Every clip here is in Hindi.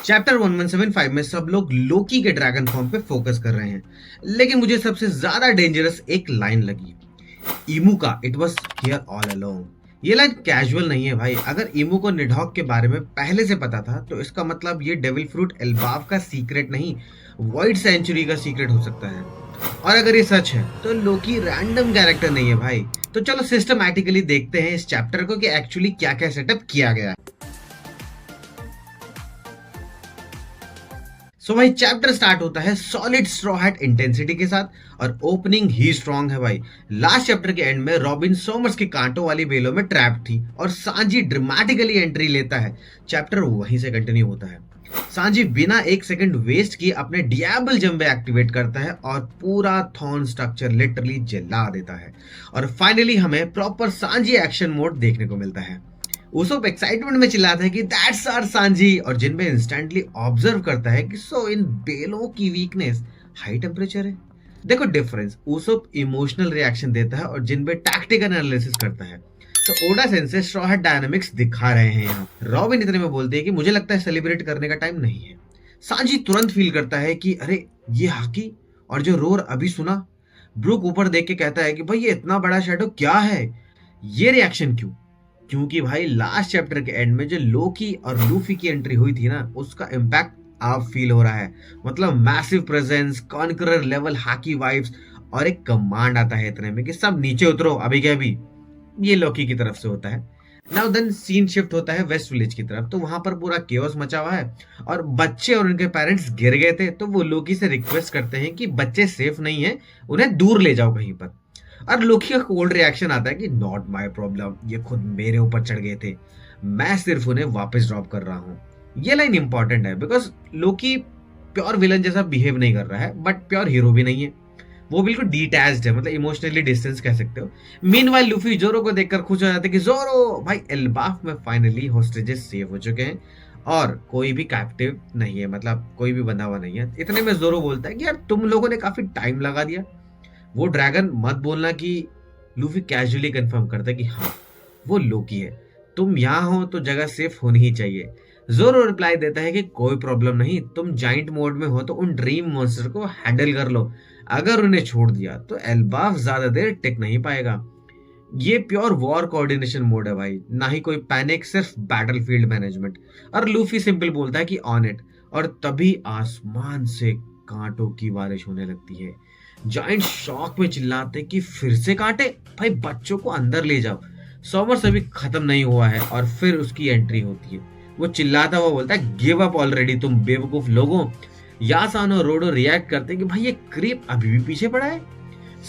चैप्टर 1175 में सब लोग लोकी के ड्रैगन फॉर्म पे फोकस कर रहे हैं, लेकिन मुझे सबसे ज्यादा डेंजरस एक लाइन लगी, ईमू का it was here all along. ये लाइन कैजुअल नहीं है भाई। अगर ईमू को निडॉक के बारे में पहले से पता था तो इसका मतलब ये डेविल फ्रूट एल्बाफ का सीक्रेट नहीं, वाइट सेंचुरी का सीक्रेट हो सकता है। और अगर ये सच है तो लोकी रैंडम कैरेक्टर नहीं है भाई। तो चलो सिस्टमैटिकली देखते हैं इस चैप्टर को कि एक्चुअली क्या क्या सेटअप किया गया है। सो भाई चैप्टर स्टार्ट होता है सॉलिड स्ट्रॉ हैट इंटेंसिटी के साथ और ओपनिंग ही स्ट्रॉन्ग है भाई। लास्ट चैप्टर के एंड में रॉबिन सोमर्स के कांटों वाली बेलों में ट्रैप थी और सांजी ड्रामेटिकली एंट्री लेता है। चैप्टर वहीं से कंटिन्यू होता है। सांजी बिना एक सेकंड वेस्ट किए अपने डियाबल जंबे एक्टिवेट करता है और पूरा थॉर्न स्ट्रक्चर लिटरली जला देता है। और फाइनली हमें प्रॉपर सांजी एक्शन मोड देखने को मिलता है। उसोप एक्साइटमेंट में चिल्लाता है कि दैट्स आवर सांजी और जिनबे इंस्टेंटली ऑब्जर्व करता है कि सो इन बेलों की वीकनेस हाई टेम्परेचर है। देखो डिफरेंस, उसोप इमोशनल रिएक्शन देता है और जिनबे टैक्टिकल एनालिसिस करता है। तो Oda sensei straw hat dynamics दिखा रहे हैं यहाँ। रॉबिन इतने में बोलते हैं कि मुझे लगता है सेलिब्रेट करने का टाइम नहीं है। सांजी तुरंत फील करता है कि अरे ये हाकी और जो रोर अभी सुना। ब्रूक ऊपर देख के कहता है कि भाई ये इतना बड़ा शैडो क्या है, ये रिएक्शन क्यों? क्योंकि भाई लास्ट चैप्टर के एंड में जो लोकी और लूफी की एंट्री हुई थी ना, उसका इम्पैक्ट अब फील हो रहा है। मतलब massive presence, conqueror level hockey vibes और एक कमांड आता है इतने में कि सब नीचे उतरो अभी के अभी। ये लोकी की तरफ से होता है। नाउ देन सीन शिफ्ट होता है वेस्ट विलेज की तरफ। तो वहां पर पूरा केओस मचा हुआ है और बच्चे और उनके पेरेंट्स गिर गए थे। तो वो लोकी से रिक्वेस्ट करते हैं कि बच्चे सेफ नहीं है, उन्हें दूर ले जाओ कहीं पर। और लोकी का कोल्ड रिएक्शन आता है कि नॉट माय प्रॉब्लम, ये खुद मेरे ऊपर चढ़ गए थे, मैं सिर्फ उन्हें वापस ड्रॉप कर रहा हूँ। ये लाइन इंपॉर्टेंट है बिकॉज लोकी प्योर विलन जैसा बिहेव नहीं कर रहा है बट प्योर हीरो भी नहीं है। वो बिल्कुल डिटैच्ड है, मतलब इमोशनली डिस्टेंस कह सकते हो। मीनवाइल लूफी जोरो को देखकर खुश हो जाते कि जोरो भाई एल्बाफ में फाइनली होस्टेजेस सेव हो चुके हैं और कोई भी कैप्टिव नहीं है, मतलब कोई भी बंधा हुआ नहीं है। इतने में जोरो बोलता है कि यार तुम लोगों ने काफी टाइम लगा दिया, वो ड्रैगन मत बोलना। कि लूफी कैजुअली कंफर्म करता है कि हाँ वो लोकी है, तुम यहाँ हो तो जगह सेफ होनी ही चाहिए। जोरो रिप्लाई देता है कि कोई प्रॉब्लम नहीं, तुम जाइंट मोड में हो तो उन ड्रीम मॉन्स्टर को हैंडल कर लो, अगर उन्हें छोड़ दिया तो एल्बाफ ज्यादा देर टिक नहीं पाएगा। ये प्योर वॉर कोऑर्डिनेशन मोड है भाई, ना ही कोई पैनिक, सिर्फ बैटलफील्ड मैनेजमेंट। और लूफी सिंपल बोलता है कि ऑन इट। और तभी आसमान से कांटों की बारिश होने लगती है। जाइंट शॉक में चिल्लाते कि फिर से कांटे, भाई बच्चों को अंदर ले जाओ, समर्स अभी खत्म नहीं हुआ है। और फिर उसकी एंट्री होती है। वो चिल्लाता हुआ बोलता है गिव अप ऑलरेडी तुम बेवकूफ लोगों। यासान और रोडो रिएक्ट करते हैं कि भाई ये क्रीप अभी भी पीछे पड़ा है।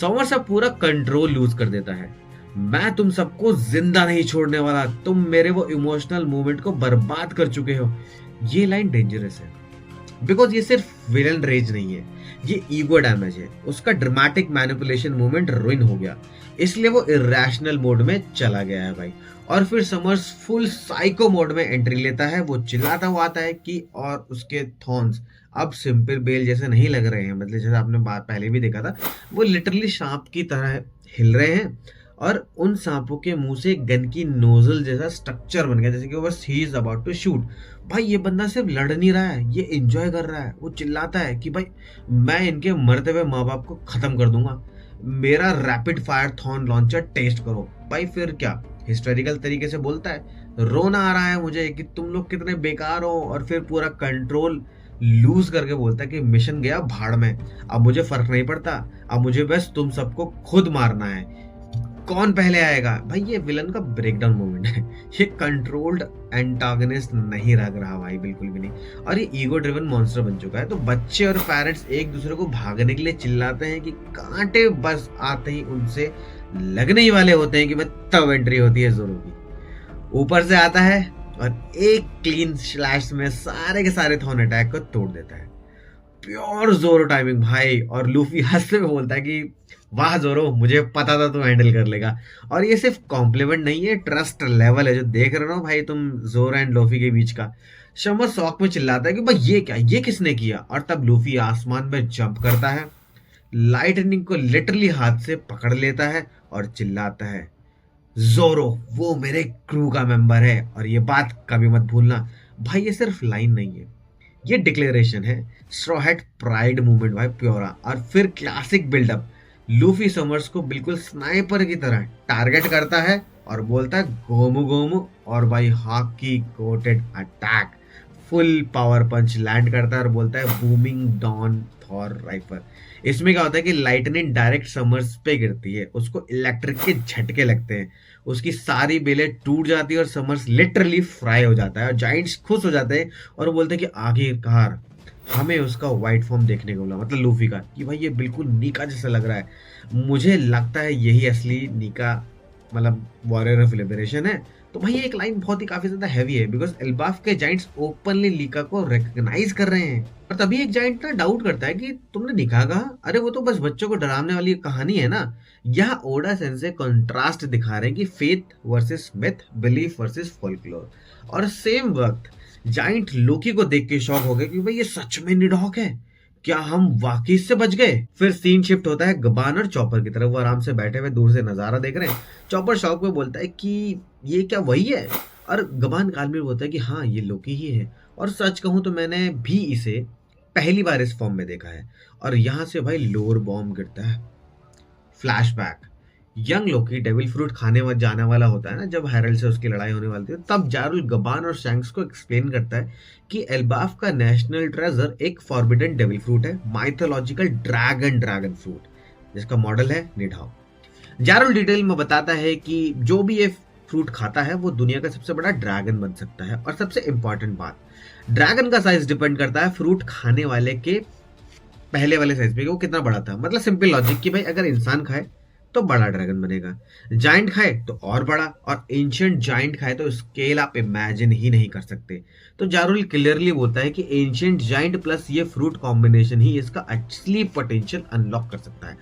समर्स अब पूरा कंट्रोल लूज कर देता है। मैं तुम सबको जिंदा नहीं छोड़ने वाला, तुम मेरे वो इमोशनल मूवमेंट को बर्बाद कर चुके हो। ये लाइन डेंजरस है बिकॉज ये सिर्फ विलन रेज नहीं है, ये ईगो डैमेज है। उसका ड्रामेटिक मैनिपुलेशन मूवमेंट रुइन हो गया, इसलिए वो इरेशनल मोड में चला गया है भाई। और फिर समर्स फुल साइको मोड में एंट्री लेता है। वो चिल्लाता हुआ आता है कि और उसके थॉर्न्स अब सिंपल बेल जैसे नहीं लग रहे हैं, मतलब जैसे आपने बात पहले भी देखा था, वो लिटरली सांप की तरह हिल रहे हैं। और उन सांपों के मुंह से गन की नोजल जैसा स्ट्रक्चर बन गया, जैसे कि बस he is about to shoot. भाई ये बंदा सिर्फ लड़ नहीं रहा है, ये एंजॉय कर रहा है। वो चिल्लाता है कि भाई मैं इनके मरते हुए माँ बाप को खत्म कर दूंगा, मेरा rapid fire thorn launcher test करो। भाई फिर क्या हिस्टोरिकल तरीके से बोलता है, रोना आ रहा है मुझे कि तुम लोग कितने बेकार हो। और फिर पूरा कंट्रोल लूज करके बोलता है कि मिशन गया भाड़ में, अब मुझे फर्क नहीं पड़ता, अब मुझे बस तुम सबको खुद मारना है, कौन पहले आएगा। भाई ये विलन का ब्रेकडाउन मोमेंट है। ये कंट्रोल्ड एंटागनिस्ट नहीं लग रहा भाई, बिल्कुल भी नहीं। और ये ईगो ड्रिवन मॉन्स्टर बन चुका है। तो बच्चे और पेरेंट्स एक दूसरे को भागने के लिए चिल्लाते हैं कि कांटे बस आते ही उनसे लगने ही वाले होते हैं कि बस तब एंट्री होती है जोरो की। ऊपर से आता है और एक क्लीन स्लैश में सारे के सारे थॉर्न अटैक को तोड़ देता है। प्योर जोरो टाइमिंग भाई। और लूफी हंसते हुए बोलता है कि वाह जोरो, मुझे पता था तुम हैंडल कर लेगा। और ये सिर्फ कॉम्प्लीमेंट नहीं है, ट्रस्ट लेवल है जो देख रहे हो भाई तुम जोरो एंड लूफी के बीच का। शमस शौक में चिल्लाता है कि भाई ये क्या, ये किसने किया। और तब लूफी आसमान में जंप करता है, लाइटनिंग को लिटरली हाथ से पकड़ लेता है और चिल्लाता है जोरो वो मेरे क्रू का मेंबर है और ये बात कभी मत भूलना। भाई ये सिर्फ लाइन नहीं है, ये डिक्लेरेशन है स्ट्रॉ हैट प्राइड मूवमेंट भाई प्योरा। और फिर क्लासिक बिल्डअप, लूफी समर्स को बिल्कुल स्नाइपर की तरह टारगेट करता है और बोलता है गोमू गोमू, और भाई hockey coated attack, full power punch land करता है और बोलता है बूमिंग डॉन थॉर राइफल। इसमें क्या होता है कि लाइटनिंग डायरेक्ट समर्स पे गिरती है, उसको इलेक्ट्रिक के झटके लगते हैं, उसकी सारी बेलें टूट जाती है और समर्स लिटरली फ्राई हो जाता है और जाइंट्स खुश हो जाते हैं और बोलते हैं कि आखिरकार हमें उसका व्हाइट फॉर्म देखने को मिला, मतलब लूफी का, कि भाई ये बिल्कुल नीका जैसा लग रहा है। मुझे लगता है यही असली नीका, मतलब वॉरियर ऑफ लिबरेशन है। तो भाई एक लाइन बहुत ही काफी ज्यादा हैवी है, बिकॉज एल्बाफ के जाइंट्स ओपनली लीका को रिकॉग्नाइज कर रहे हैं। और तभी एक जाइंट ना डाउट करता है कि तुमने निकाह कहा, अरे वो तो बस बच्चों को डरावने वाली कहानी है ना। यहाँ ओडा सेंसे कंट्रास्ट दिखा रहे हैं कि faith versus myth, belief versus folklore. और सेम वक्त जाइंट लोकी को देख के शॉक हो गए कि भाई ये सच में निडॉक है, क्या हम वाकई इससे बच गए। फिर सीन शिफ्ट होता है गबान और चॉपर की तरफ, वो आराम से बैठे हुए दूर से नजारा देख रहे हैं। चॉपर शॉक में बोलता है कि ये क्या वही है, और गबान काल में बोलता है कि हाँ ये लोकी ही है, और सच कहूं तो मैंने भी इसे पहली बार इस फॉर्म में देखा है। और यहाँ से भाई लोर बॉम्ब गिरता है। फ्लैशबैक, यंग लोकी डेविल फ्रूट खाने जाने वाला होता है ना, जब हैरल्ड से उसकी लड़ाई होने वाली थी, तब जारुल गबान और शैंक्स को एक्सप्लेन करता है कि एल्बाफ का नेशनल ट्रेजर एक फॉरबिडन डेविल फ्रूट है, माइथोलॉजिकल ड्रैगन फ्रूट, जिसका मॉडल है निडाओ। जारुल डिटेल में बताता है कि जो भी ये फ्रूट खाता है वो दुनिया का सबसे बड़ा ड्रैगन बन सकता है। और सबसे इंपॉर्टेंट बात, ड्रैगन का साइज डिपेंड करता है फ्रूट खाने वाले के पहले वाले साइज पे, वो कितना बड़ा था। मतलब सिंपल लॉजिक कि भाई अगर इंसान खाए तो बड़ा ड्रैगन बनेगा, जाइंट खाए तो और बड़ा, और एंशिएंट जाइंट खाए तो स्केल आप इमेजिन ही नहीं कर सकते। तो जारुल क्लियरली बोलता है कि एंशिएंट जाइंट प्लस ये फ्रूट कॉम्बिनेशन ही इसका असली पोटेंशियल अनलॉक कर सकता है।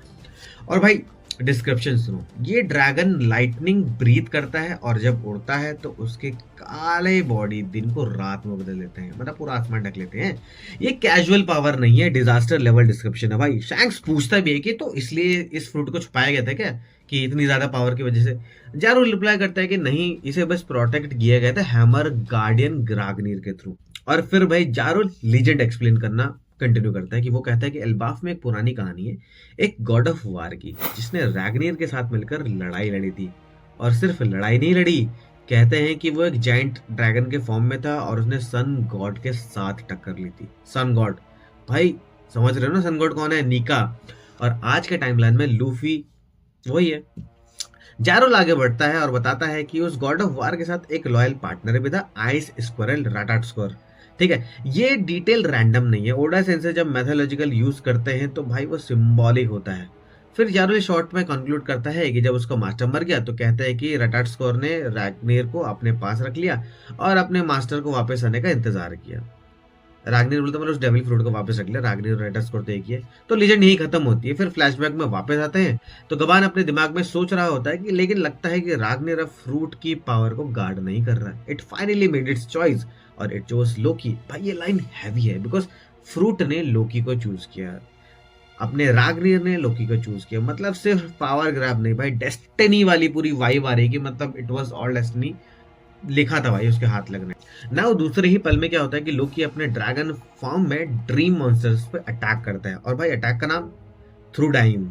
और भाई डिस्क्रिप्शन सुनो, ये ड्रैगन लाइटनिंग ब्रीथ करता है और जब उड़ता है तो उसके काले बॉडी दिन को रात में बदल देते हैं, मतलब पूरा आसमान ढक लेते हैं। ये कैजुअल पावर नहीं है, डिजास्टर लेवल डिस्क्रिप्शन है भाई। शैंक्स पूछता भी है कि तो इसलिए इस फ्रूट को छुपाया गया था क्या, कि इतनी ज्यादा पावर की वजह से। जारुल रिप्लाई करता है कि नहीं, इसे बस प्रोटेक्ट किया गया था हैमर गार्डियन ग्रागनीर के थ्रू। और फिर भाई जारुल लीजेंड एक्सप्लेन करना कंटिन्यू करता है कि वो कहता है कि एल्बाफ में एक पुरानी कहानी है, एक गॉड ऑफ वार की, जिसने रैग्नियर के साथ मिलकर लड़ाई लड़ी थी। और सिर्फ लड़ाई नहीं लड़ी, कहते हैं कि वो एक जाइंट ड्रैगन के फॉर्म में था और उसने सन गॉड के साथ टक्कर ली थी। सन गॉड, भाई समझ रहे हो ना सन गॉड कौन है, नीका। और आज के टाइमलाइन में लूफी वही है। जारुल आगे बढ़ता है और बताता है कि उस गॉड ऑफ वार के साथ एक लॉयल पार्टनर भी था, आइस स्क्वायरल राटाट स्क्वायर। ठीक है, ये डिटेल रैंडम नहीं है, ओडा सेंसे जब मैथोलॉजिकल यूज करते हैं तो भाई वो सिंबॉलिक होता है। फिर जारुल शॉर्ट में कंक्लूड करता है कि जब उसका मास्टर मर गया तो कहता है कि रटाट स्कोर ने रैग्निर को अपने पास रख लिया और अपने मास्टर को वापस आने का इंतजार किया। रागनीर बोलता मतलब उस डेविल फ्रूट को वापस रख लिया, रागनीर और रटाट स्कोर तो एक ही है। तो लीजेंड यही खत्म होती है। फिर फ्लैशबैक में वापस आते हैं तो गबान अपने दिमाग में सोच रहा होता है कि लेकिन लगता है कि रागनीर अब फ्रूट की पावर को गार्ड नहीं कर रहा है। It finally made it's choice और इट चोज लोकी। भाई ये लाइन हैवी है, बिकॉज फ्रूट ने लोकी को चूज किया, अपने रागनीर ने लोकी को चूज किया। मतलब सिर्फ पावर ग्रैब नहीं भाई, डेस्टिनी वाली पूरी वाइब आ रही कि मतलब इट वाज ऑल डेस्टिनी लिखा था भाई उसके हाथ लगने। ना दूसरे ही पल में क्या होता है कि लोकी अपने ड्रैगन फॉर्म में ड्रीम मॉन्स्टर्स पे अटैक करता है, और भाई अटैक का नाम थ्रू टाइम।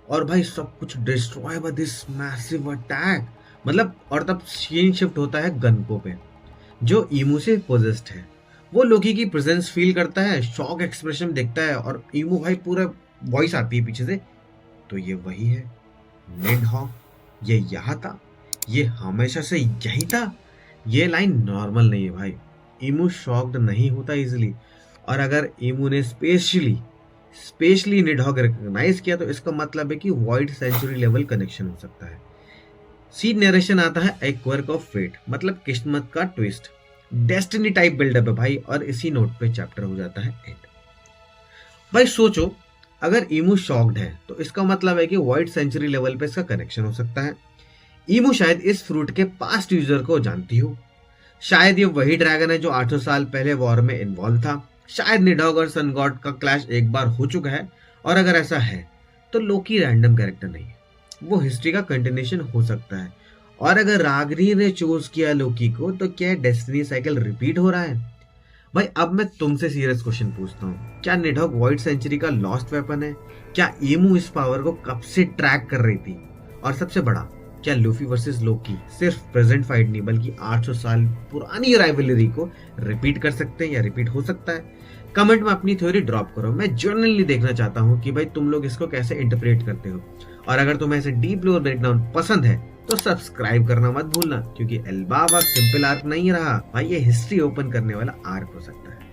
और भाई सब कुछ destroy by this massive attack, मतलब। और तब सीन शिफ्ट होता है गनको पे, जो ईमू से पोजेस्ड है। वो लोकी की प्रेजेंस फील करता है, शॉक एक्सप्रेशन देखता है, और ईमू भाई पूरा वॉइस आती है पीछे से, तो ये वही है निडहॉक, ये यहाँ था, ये हमेशा से यही था। ये लाइन नॉर्मल नहीं है भाई, ईमू शॉक्ड नहीं होता इजीली। और अगर ईमू ने स्पेशली निडहॉक रिकॉग्नाइज किया तो इसका मतलब है कि वॉइड सेंचुरी लेवल कनेक्शन हो सकता है। सीन नरेशन आता है एक वर्क ऑफ फेट, मतलब किस्मत का ट्विस्ट, डेस्टिनी टाइप बिल्डअप है भाई। और इसी नोट पे चैप्टर हो जाता है एंड। भाई सोचो, अगर ईमू शॉक्ड है तो इसका मतलब है कि वॉइड सेंचुरी लेवल पे इसका कनेक्शन हो सकता है। ईमू शायद इस फ्रूट के पास्ट यूजर को जानती हो, शायद ये वही ड्रैगन है जो 800 साल पहले वॉर में इन्वॉल्व था, शायद निडॉग और सन गॉड का क्लैश एक बार हो चुका है। और अगर ऐसा है तो लोकी रैंडम कैरेक्टर नहीं है, वो हिस्ट्री का कंटिन्यूएशन हो सकता है। और अगर रागनी ने चूज किया लोकी को तो क्या डेस्टिनी साइकिल रिपीट हो रहा है? भाई अब मैं तुमसे सीरियस क्वेश्चन पूछता हूँ, क्या निडहॉग वॉइड सेंचुरी का लॉस्ट वेपन है? क्या ईमू इस पावर को कब से ट्रैक कर रही थी? और सबसे बड़ा, क्या लूफी वर्सेस लोकी सिर्फ प्रेजेंट फाइट नहीं बल्कि 800 साल पुरानी राइवलरी को रिपीट कर सकते हैं या रिपीट हो सकता है? कमेंट में अपनी थ्योरी ड्रॉप करो, मैं जर्नली देखना चाहता हूँ कि भाई तुम लोग इसको कैसे इंटरप्रेट करते हो। और अगर तुम्हें ऐसे डीप लोर ब्रेकडाउन पसंद है तो सब्सक्राइब करना मत भूलना, क्योंकि एल्बाबा सिंपल आर्क नहीं रहा भाई, ये हिस्ट्री ओपन करने वाला आर्क हो सकता है।